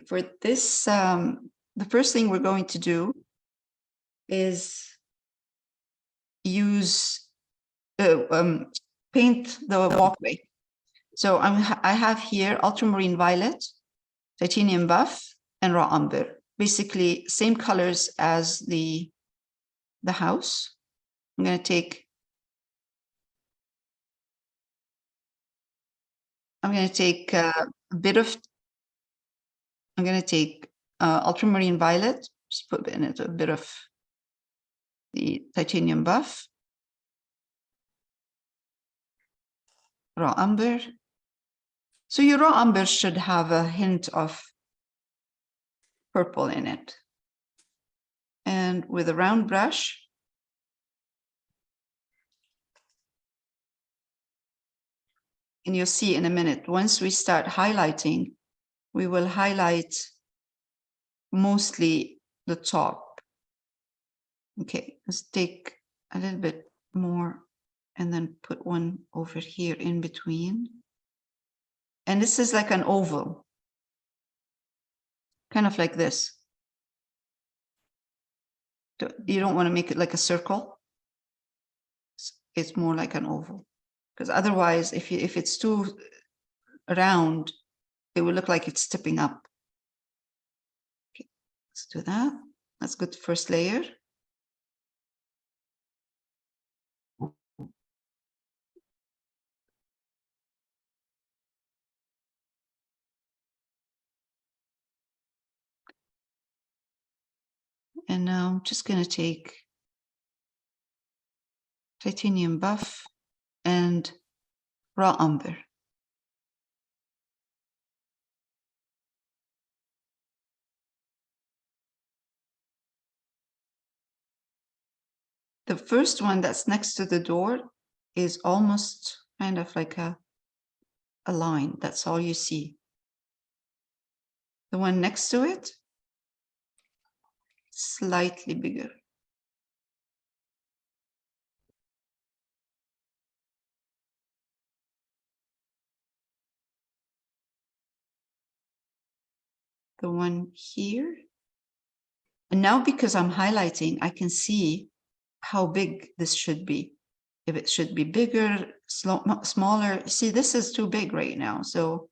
for this, the first thing we're going to do is use paint the walkway. So I have here ultramarine violet, titanium buff, and raw umber. Basically, same colors as the house. I'm going to take a bit of. I'm going to take ultramarine violet. Just put in it a bit of the titanium buff, raw umber. So your raw umber should have a hint of purple in it. And with a round brush, and you'll see in a minute, once we start highlighting, we will highlight mostly the top. Okay, let's take a little bit more and then put one over here in between. And this is like an oval, kind of like this. You don't want to make it like a circle. It's more like an oval, because otherwise, if it's too round, it will look like it's tipping up. Okay, let's do that. That's good. First layer. And now I'm just going to take titanium buff and raw umber. The first one that's next to the door is almost kind of like a line. That's all you see. The one next to it, slightly bigger. The one here. And now because I'm highlighting, I can see how big this should be. If it should be bigger, smaller. See, this is too big right now. So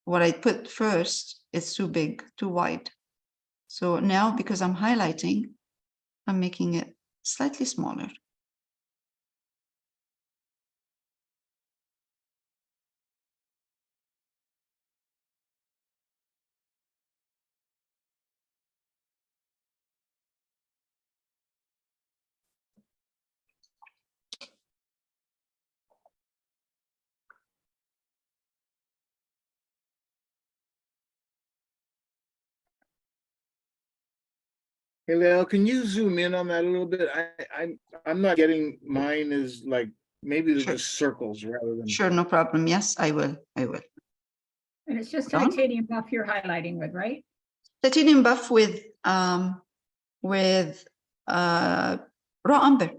what I put first is too big, too wide. So now because I'm highlighting, I'm making it slightly smaller. Hey, Leo, can you zoom in on that a little bit? I'm not getting mine is like, maybe they're Sure. just circles rather than. Sure, no problem. Yes, I will. And it's just Hold on. titanium buff you're highlighting with, right? Titanium buff with raw umber.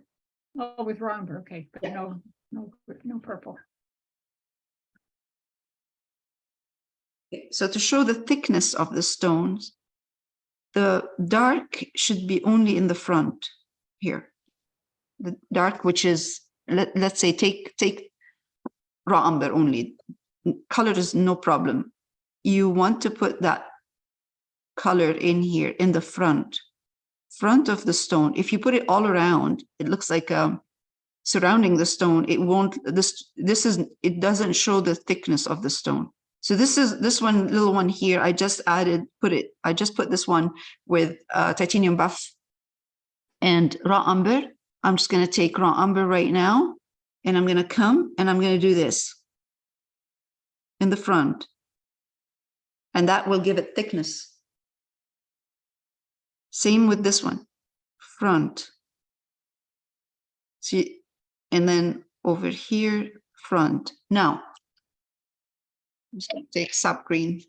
Oh, with raw umber, okay, but no purple. So to show the thickness of the stones, the dark should be only in the front here. The dark, which is, let's say, take raw umber only. Color is no problem. You want to put that color in here in the front of the stone. If you put it all around, it looks like surrounding the stone. It won't. It doesn't show the thickness of the stone. So this one little one here. I just put this one with titanium buff and raw umber. I'm just going to take raw umber right now, and I'm going to come and I'm going to do this in the front, and that will give it thickness. Same with this one, front. See, and then over here, front. Now, I'm just going to take sap green.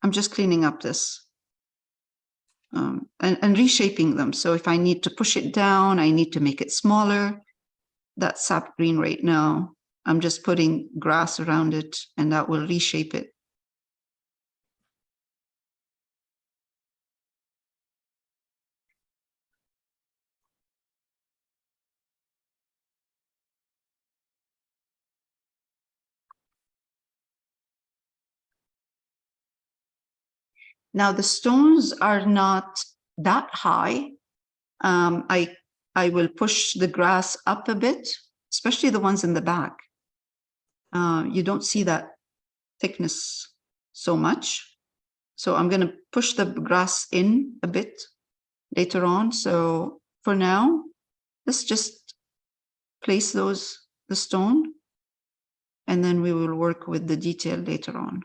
I'm just cleaning up this and reshaping them. So if I need to push it down, I need to make it smaller. That's sap green right now. I'm just putting grass around it and that will reshape it. Now the stones are not that high. I will push the grass up a bit, especially the ones in the back. You don't see that thickness so much. So I'm going to push the grass in a bit later on. So for now, let's just place the stone, and then we will work with the detail later on.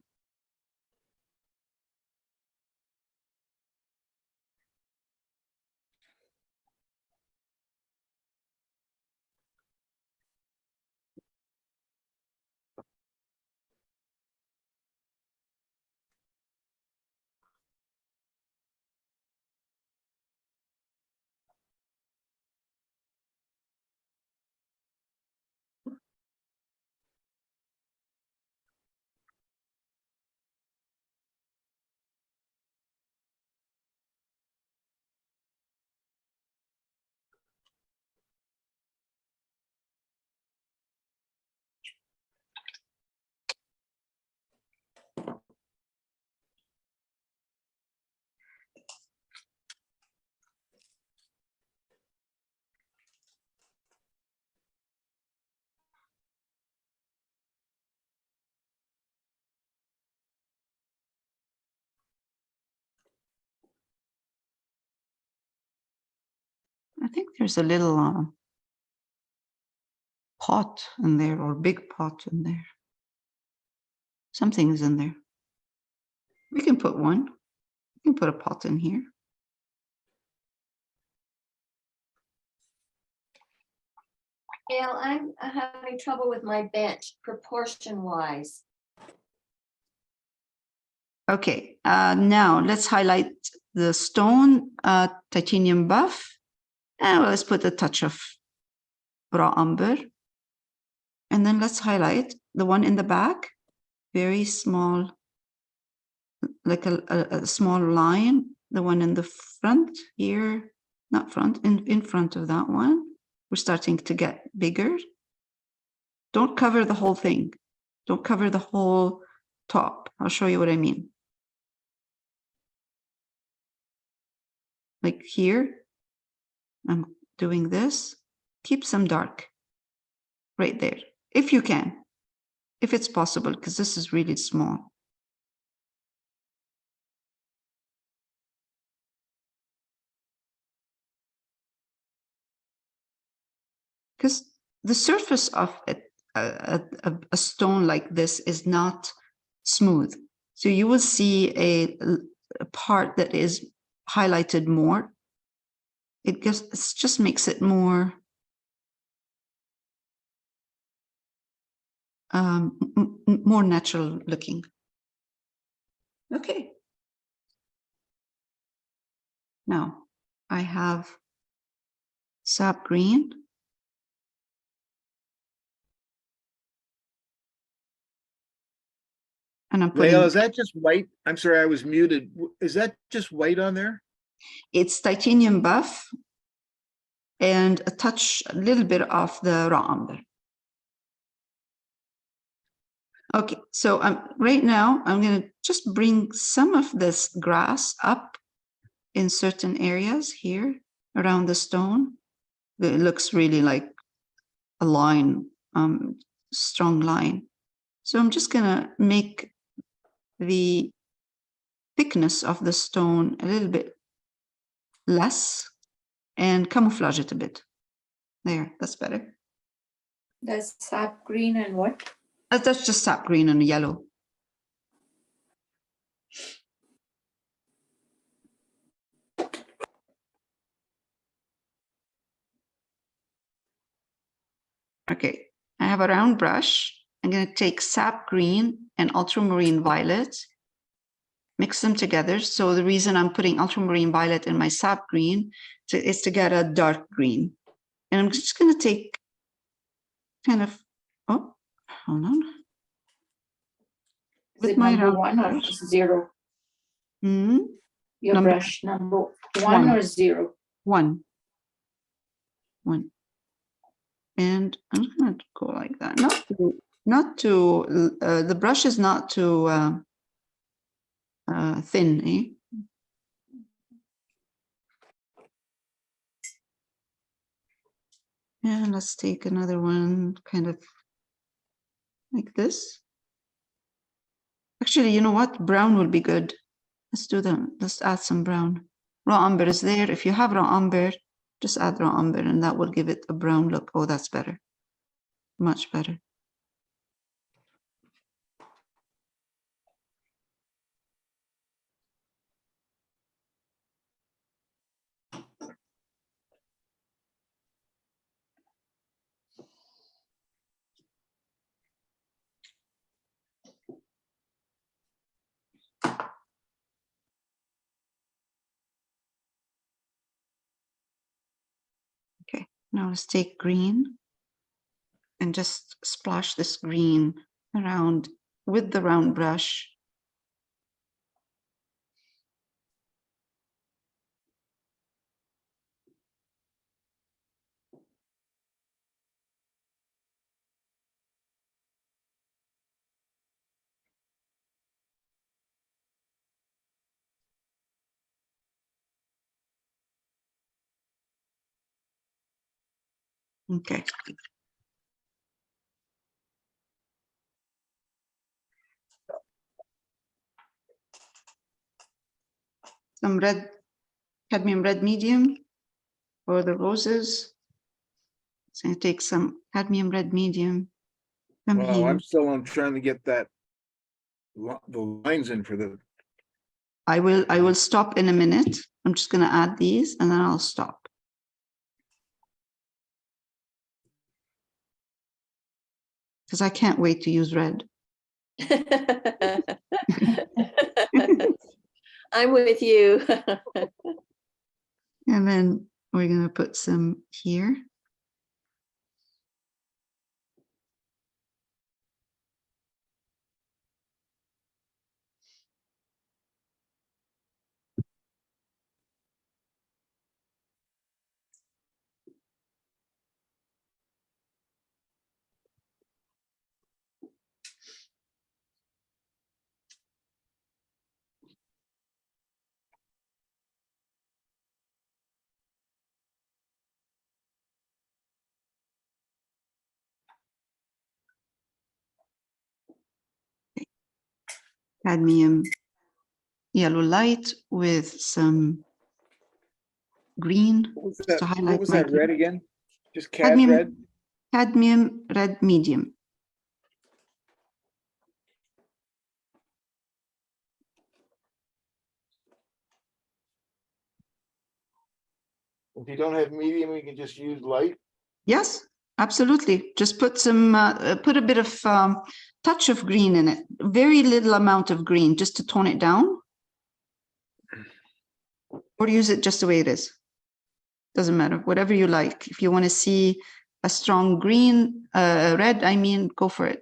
I think there's a little pot in there, or big pot in there. Something is in there. We can put one. We can put a pot in here. Gail, I'm having trouble with my bench proportion wise. Okay, now let's highlight the stone titanium buff, and let's put a touch of raw umber. And then let's highlight the one in the back, very small, like a small line. The one in the front here, not front, in front of that one. We're starting to get bigger. Don't cover the whole thing. Don't cover the whole top. I'll show you what I mean. Like here, I'm doing this. Keep some dark right there, if you can, if it's possible, because this is really small. Because the surface of a stone like this is not smooth. So you will see a part that is highlighted more. It just makes it more more natural looking. Okay. Now I have sap green. And I'm putting, Lael, is that just white? I'm sorry, I was muted. Is that just white on there? it's titanium buff and a little bit of the raw umber. Okay, so right now I'm going to just bring some of this grass up in certain areas here around the stone. It looks really like a line, strong line. So I'm just going to make the thickness of the stone a little bit less and camouflage it a bit. There, that's better. That's sap green and what? That's just sap green and yellow. Okay, I have a round brush. I'm going to take sap green and ultramarine violet, mix them together. So the reason I'm putting ultramarine violet in my sap green is to get a dark green. And I'm just going to take kind of, oh, hold on. Is With it my number round one or brush. 0? Hmm, Your Number- brush, number one One. or 0? one. And I'm just going to go like that. Not too, the brush is not too thin, eh? And let's take another one kind of like this. Actually, you know what? Brown will be good. Let's do them. Let's add some brown. Raw umber is there. If you have raw umber, just add raw umber and that will give it a brown look. Oh, that's better. Much better. Okay, now let's take green and just splash this green around with the round brush. Okay. Some red, cadmium red medium for the roses. So I take some cadmium red medium. Come Well, here. I'm still on trying to get that the lines in for the, I will stop in a minute. I'm just going to add these and then I'll stop. Because I can't wait to use red. I'm with you. And then we're going to put some here. Cadmium yellow light with some green what was just that, to what highlight was my that red green. again? Just cad Cadmium, red? cadmium red medium. If you don't have medium, you can just use light. Yes, absolutely. Just put some, put a bit of touch of green in it. Very little amount of green just to tone it down. Or use it just the way it is. Doesn't matter, whatever you like. If you want to see a strong green, red, I mean, go for it.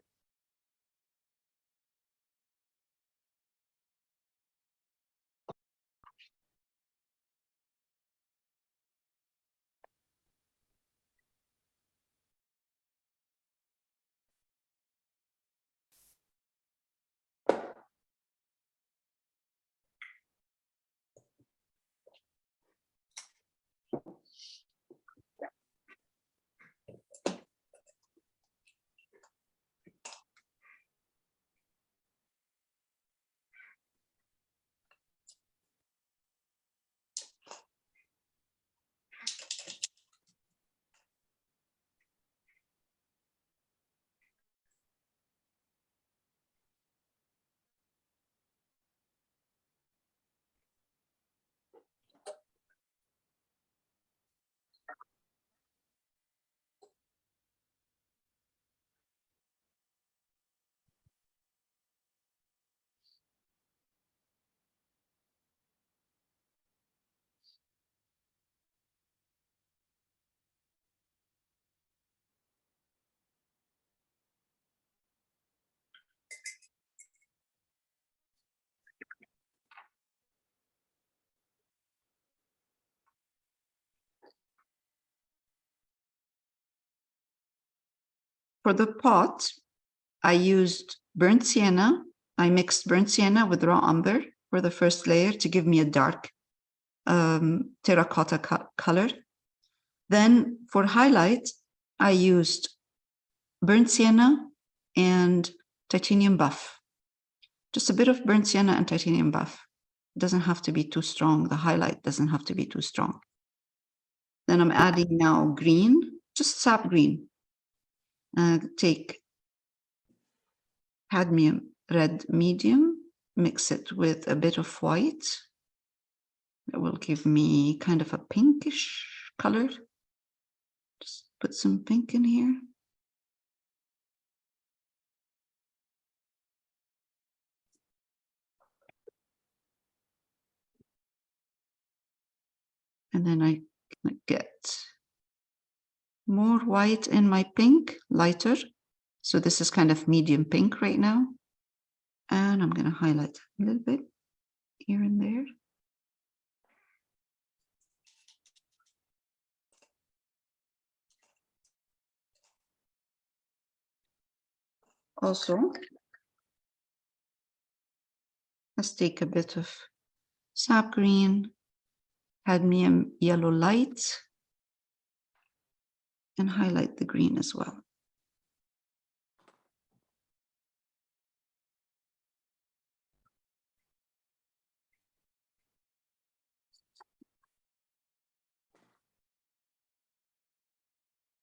For the pot, I used burnt sienna. I mixed burnt sienna with raw umber for the first layer to give me a dark terracotta color. Then for highlight, I used burnt sienna and titanium buff. Just a bit of burnt sienna and titanium buff. It doesn't have to be too strong. The highlight doesn't have to be too strong. Then I'm adding now green, just sap green. Take cadmium red medium, mix it with a bit of white. That will give me kind of a pinkish color. Just put some pink in here. And then I get more white in my pink, lighter. So this is kind of medium pink right now. And I'm going to highlight a little bit here and there. Also, let's take a bit of sap green, cadmium yellow light, and highlight the green as well.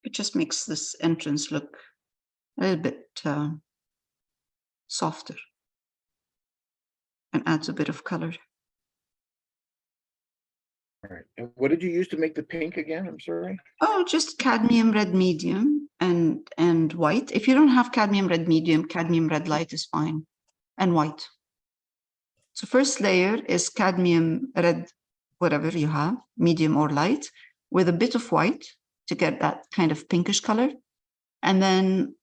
It just makes this entrance look a little bit softer and adds a bit of color. All right. And what did you use to make the pink again? I'm sorry. Oh, just cadmium red medium and white. If you don't have cadmium red medium, cadmium red light is fine, and white. So first layer is cadmium red, whatever you have, medium or light, with a bit of white to get that kind of pinkish color. And then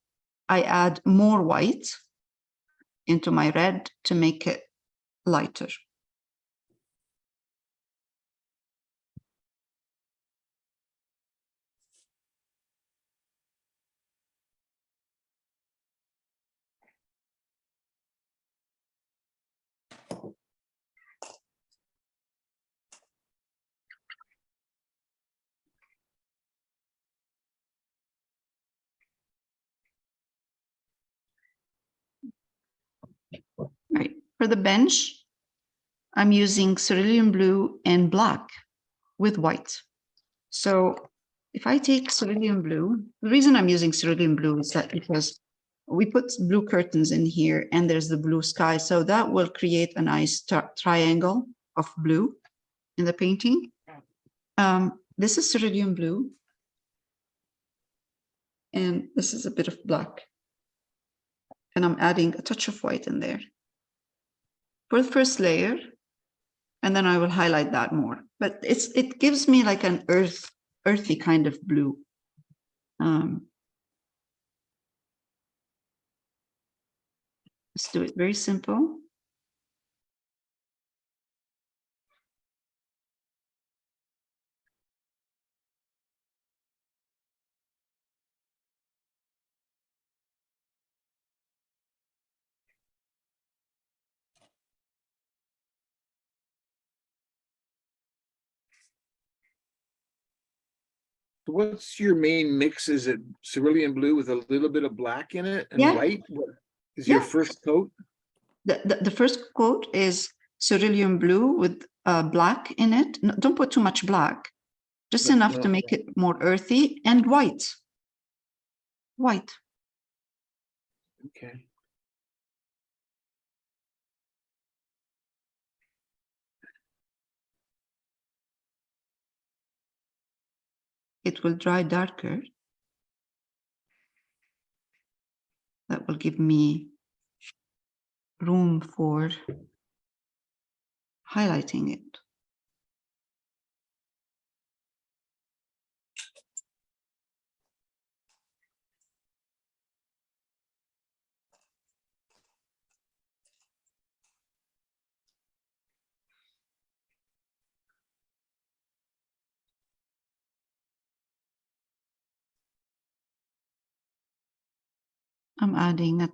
I add more white into my red to make it lighter. Right. For the bench, I'm using cerulean blue and black with white. So if I take cerulean blue, the reason I'm using cerulean blue is that because we put blue curtains in here and there's the blue sky. So that will create a nice triangle of blue in the painting. This is cerulean blue. And this is a bit of black. And I'm adding a touch of white in there for the first layer. And then I will highlight that more. But it gives me like an earthy kind of blue. Let's do it very simple. So what's your main mix? Is it cerulean blue with a little bit of black in it and Yeah. white? What is your Yeah. first coat? The first coat is cerulean blue with black in it. No, don't put too much black, just enough to make it more earthy, and white. White. Okay. It will dry darker. That will give me room for highlighting it. I'm adding a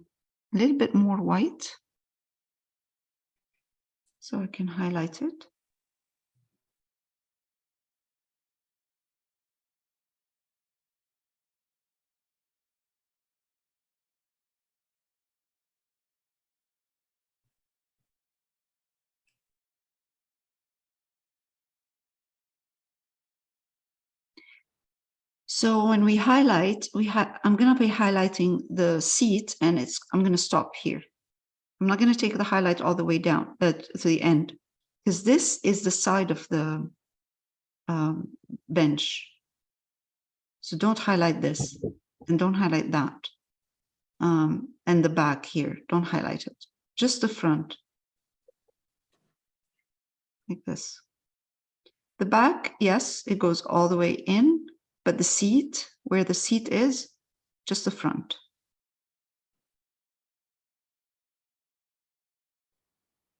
little bit more white so I can highlight it. So when we highlight, I'm going to be highlighting the seat, and I'm going to stop here. I'm not going to take the highlight all the way down to the end, because this is the side of the bench. So don't highlight this and don't highlight that. And the back here, don't highlight it. Just the front. Like this. The back, yes, it goes all the way in, but the seat, where the seat is, just the front.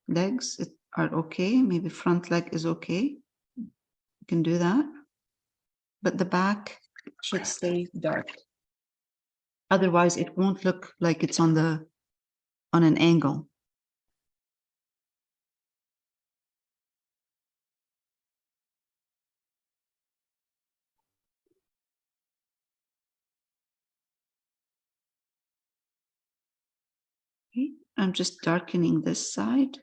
Legs are okay. Maybe front leg is okay. You can do that. But the back should stay dark. Otherwise, it won't look like it's on an angle. Okay, I'm just darkening this side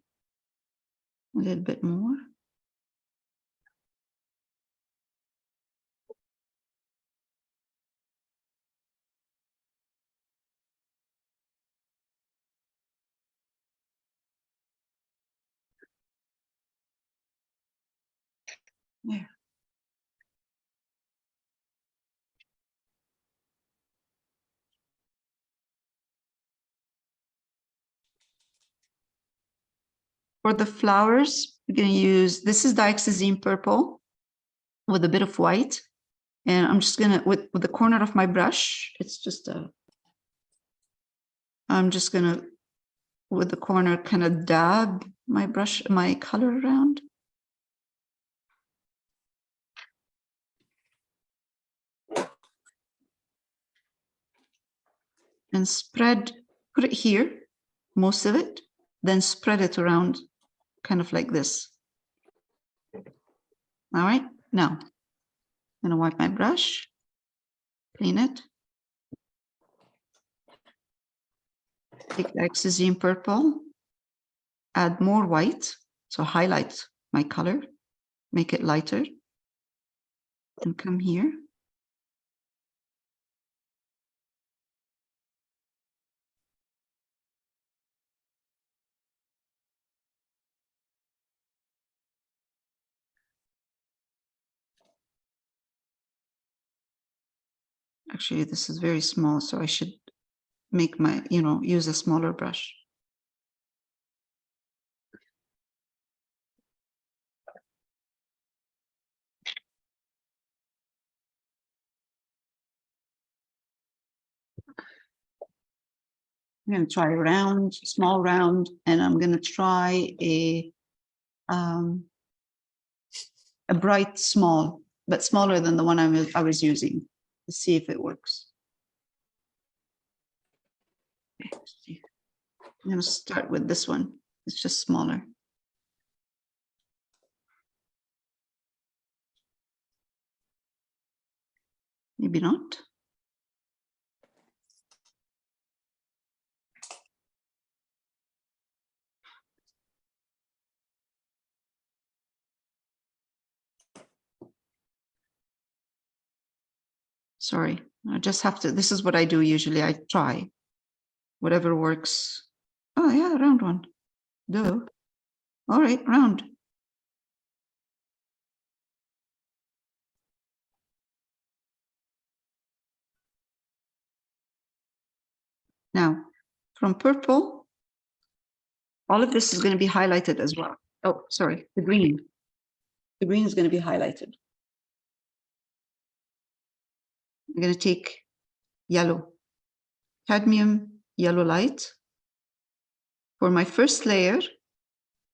a little bit more. There. For the flowers, we're going to use, this is dioxazine purple with a bit of white. And I'm just going to, with the corner of my brush, it's just I'm just going to, with the corner, kind of dab my brush, my color around. And spread, put it here, most of it, then spread it around kind of like this. All right, now I'm going to wipe my brush, clean it. Take the dioxazine purple, add more white, so highlight my color, make it lighter, and come here. Actually, this is very small, so I should make my, use a smaller brush. I'm going to try a round, small round, and I'm going to try a bright small, but smaller than the one I was using. Let's see if it works. Okay, I'm going to start with this one. It's just smaller. Maybe not. Sorry, I just have to, this is what I do usually. I try whatever works. Oh yeah, round one. Duh. All right, round. Now, from purple, all of this is going to be highlighted as well. Oh, sorry, the green. The green is going to be highlighted. I'm going to take yellow, cadmium yellow light. For my first layer,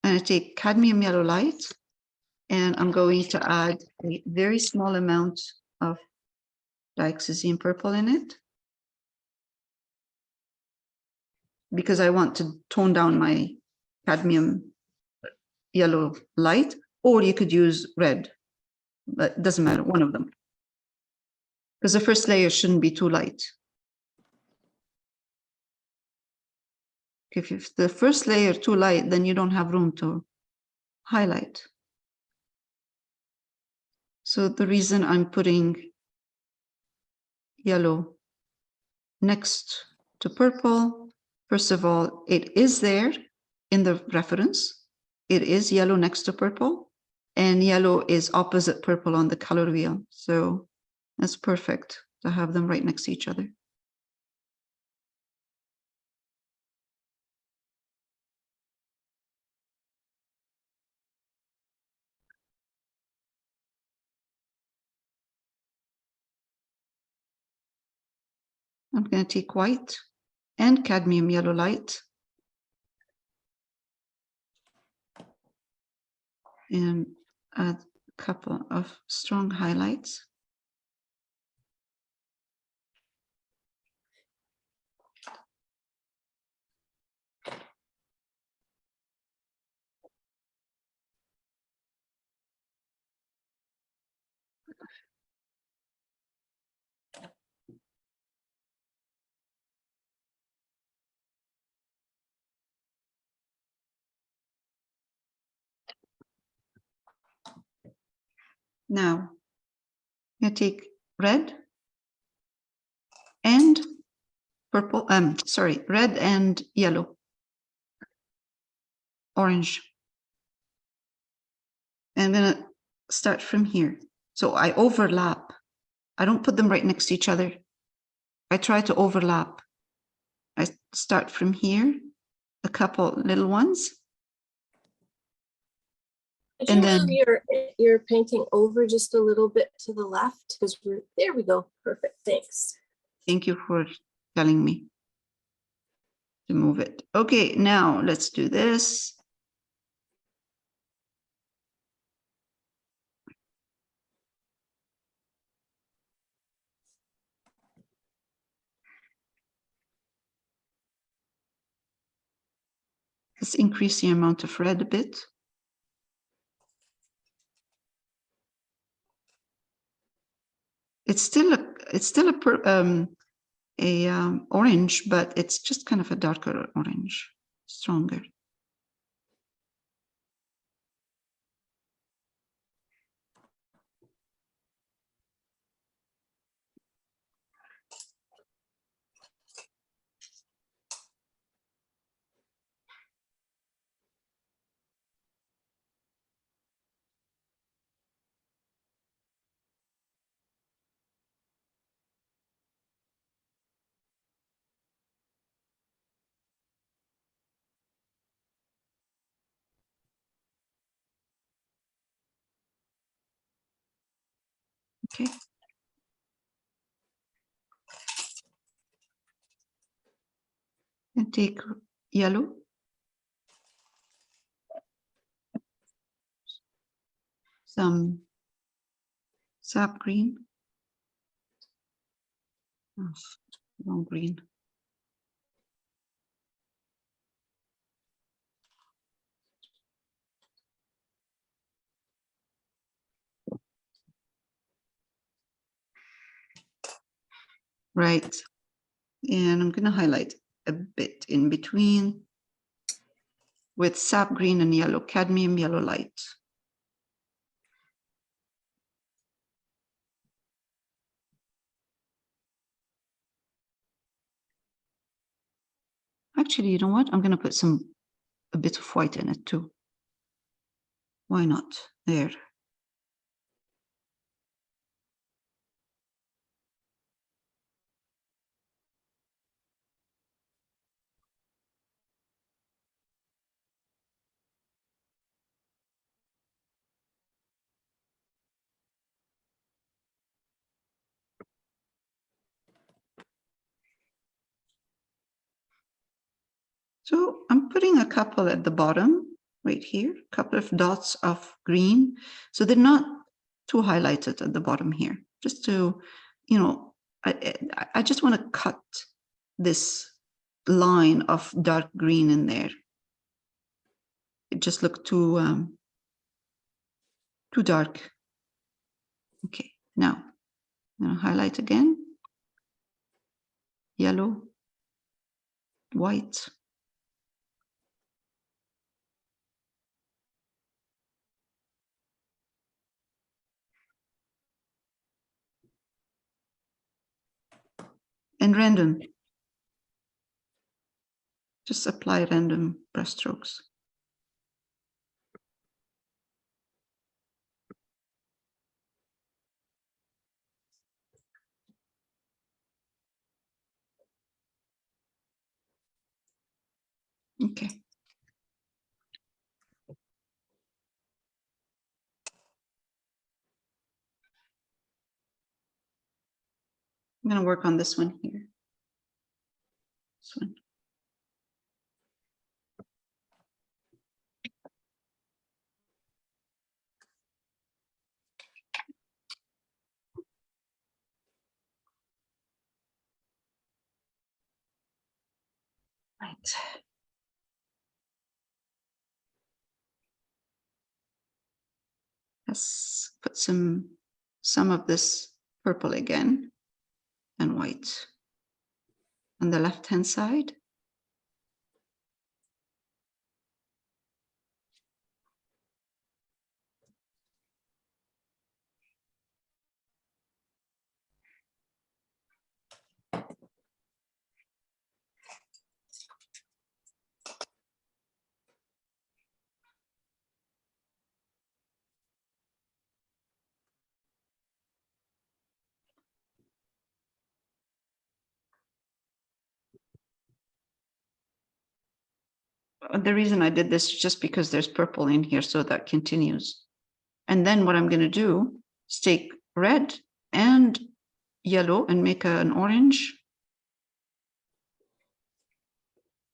I'm going to take cadmium yellow light, and I'm going to add a very small amount of dioxazine purple in it. because I want to tone down my cadmium yellow light, or you could use red, but it doesn't matter, one of them. Because the first layer shouldn't be too light. If the first layer too light, then you don't have room to highlight. So the reason I'm putting yellow next to purple, first of all, it is there in the reference. It is yellow next to purple, and yellow is opposite purple on the color wheel. So that's perfect to have them right next to each other. I'm going to take white and cadmium yellow light and add a couple of strong highlights. Now, I take red and purple, sorry, red and yellow, orange. And I'm gonna start from here. So I overlap. I don't put them right next to each other. I try to overlap. I start from here, a couple little ones. Could And you then- move your painting over just a little bit to the left? Because we're there we go. Perfect. Thanks. Thank you for telling me to move it. Okay, now let's do this. Let's increase the amount of red a bit. It's still a orange, but it's just kind of a darker orange, stronger. Okay. And take yellow. Some sap green. Oh, wrong green. Right. And I'm going to highlight a bit in between with sap green and yellow, cadmium yellow light. Actually, you know what? I'm going to put a bit of white in it too. Why not? There. So I'm putting a couple at the bottom right here, a couple of dots of green. So they're not too highlighted at the bottom here, just to, you know, I just want to cut this line of dark green in there. It just looked too dark. Okay, now I'm gonna highlight again. Yellow, white. And random. Just apply random brushstrokes. Okay. I'm going to work on this one here. This one. Right. Let's put some of this purple again and white on the left-hand side. The reason I did this is just because there's purple in here, so that continues. And then what I'm going to do is take red and yellow and make an orange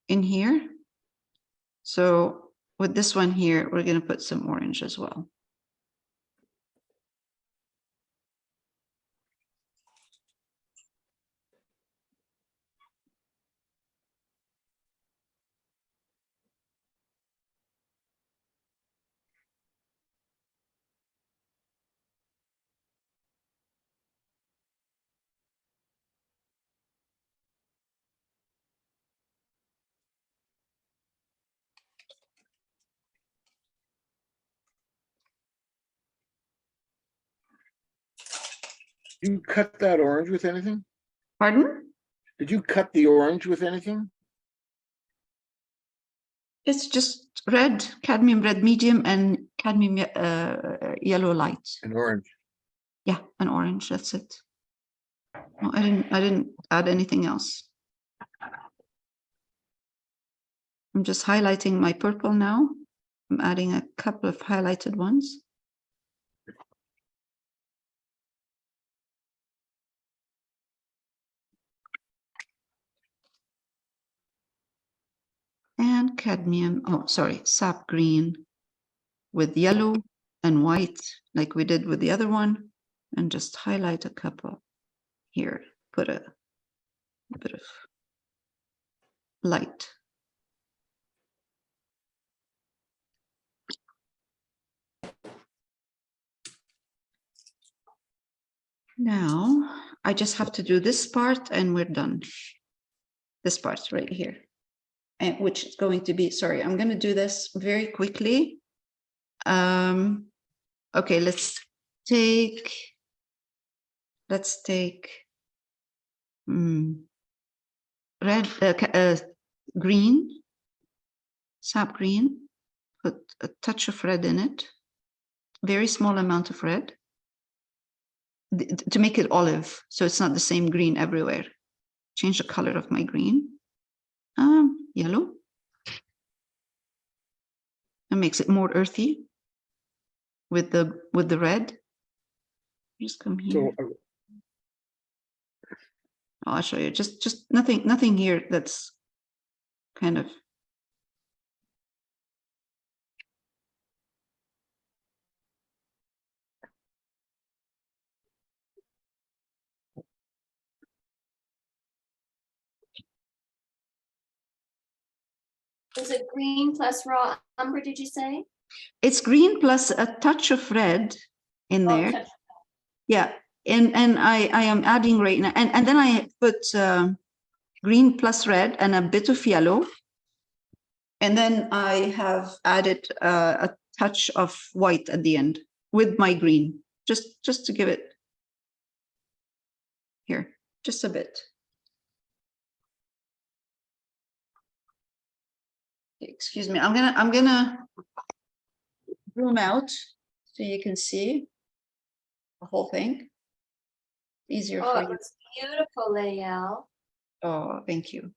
in here. So with this one here, we're going to put some orange as well. You cut that orange with anything? Pardon? Did you cut the orange with anything? It's just red, cadmium red medium, and cadmium yellow light. An orange. Yeah, an orange. That's it. No, I didn't add anything else. I'm just highlighting my purple now. I'm adding a couple of highlighted ones. And cadmium, oh, sorry, sap green with yellow and white, like we did with the other one, and just highlight a couple here. Put a bit of light. Now, I just have to do this part and we're done. This part right here. And which is going to be, sorry, I'm going to do this very quickly. Okay, let's take red, green, sap green, put a touch of red in it, very small amount of red, to make it olive, so it's not the same green everywhere. Change the color of my green. Yellow. It makes it more earthy with the red. Just come here. So I'll show you. Just nothing here that's kind of. Is it green plus raw umber, did you say? It's green plus a touch of red in Oh, there. touch- Yeah, and I am adding right now, and then I put green plus red and a bit of yellow. And then I have added a touch of white at the end with my green, just to give it here, just a bit. Excuse me, I'm gonna zoom out so you can see the whole thing. Easier Oh, for it you. looks beautiful, Lael. Oh, thank you.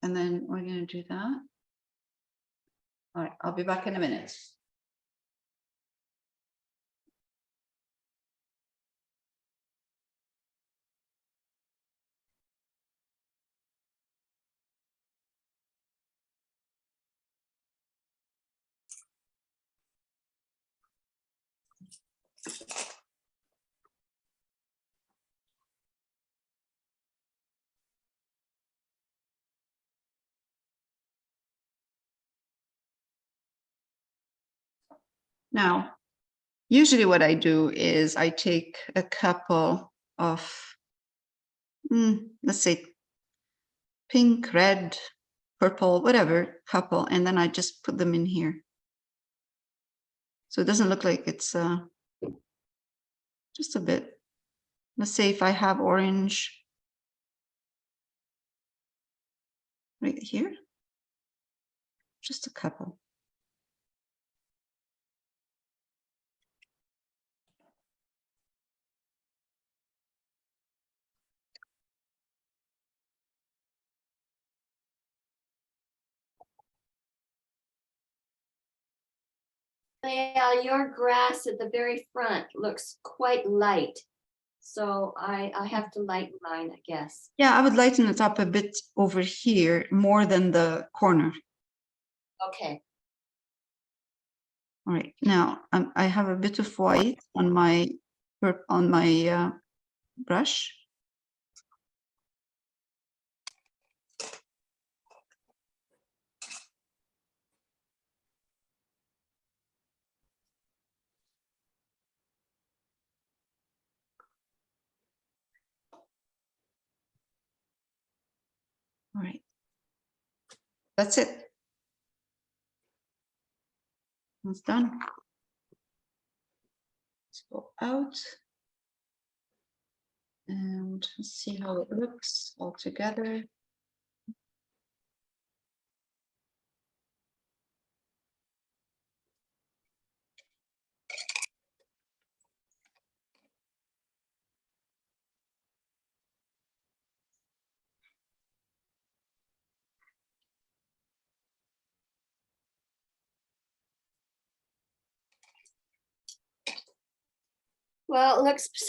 And then we're gonna do that. All right, I'll be back in a minute. Now, usually what I do is I take a couple of, let's say pink, red, purple, whatever, couple, and then I just put them in here. So it doesn't look like it's just a bit. Let's say if I have orange right here, just a couple. Lael, your grass at the very front looks quite light. So I have to lighten mine, I guess. Yeah, I would lighten it up a bit over here more than the corner. Okay. All right, now I have a bit of white on my brush. All right, that's it. It's done. Let's go out and see how it looks all together. Well, it looks